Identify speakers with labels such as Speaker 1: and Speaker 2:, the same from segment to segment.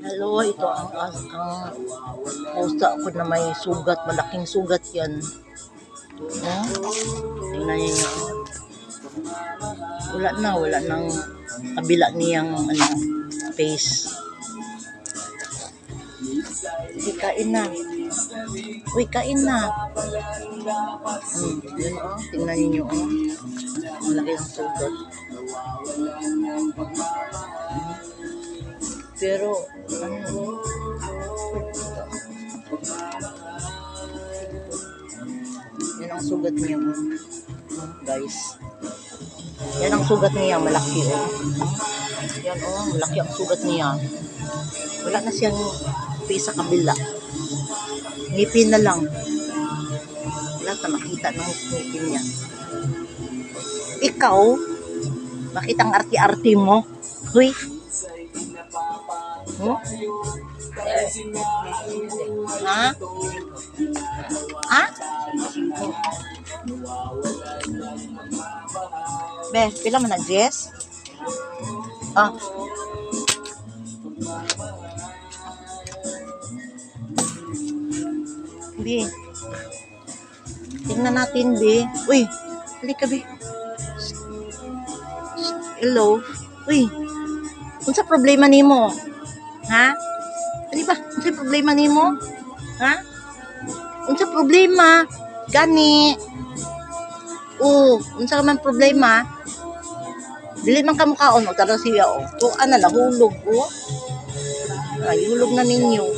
Speaker 1: Hello, ito ang pusa ko na may sugat, malaking sugat yan. No? Tingnan niyo. Wala nang kabila niyang face. Uy, kain na. Uy, kain na. Yun tingnan niyo malaki ang sugat. Pero, yan ang sugat niya, guys. Yan ang sugat niya, malaki, Yan, malaki ang sugat niya. Wala na siyang face sa kabila. Ngipin na lang. Wala ka makita ng ngipin niya. Ikaw, bakit ang arti-arti mo? Huy? Ha? Ha? Be, pila man nag-dress? Be. Tingnan natin, Be. Uy, halika, Be. Hello. Uy, unsa problema nimo? Ha? Ano ba? Unsa problema nimo? Ha? Unsa problema? Gani. Unsa man problema? Dili man ka mukaon, tara siya tuan na nahulog Ay, hulog na ninyo.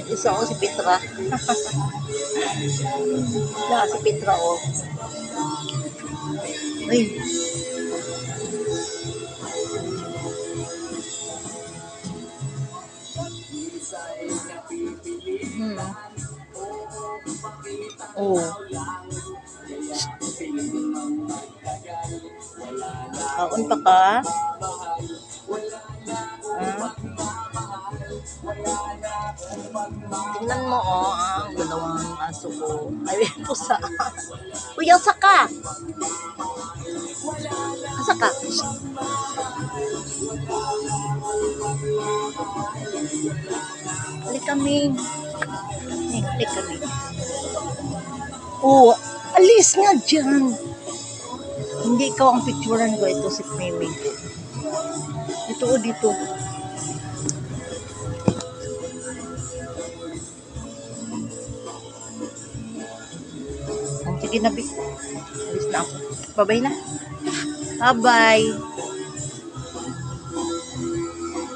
Speaker 1: Isa si Petra. Si Petra Ay. Kaon pa ka? Tingnan mo ang dalawang aso ko. Ay, pusa. Uy, asa ka? Asa ka? Halik kami. Halik kami. Alis nga dyan. Hindi ikaw ang picturean ko. Ito si Mimi ko. Ito dito. Sige na, Bi. Alis na ako. Bye-bye na. Bye-bye.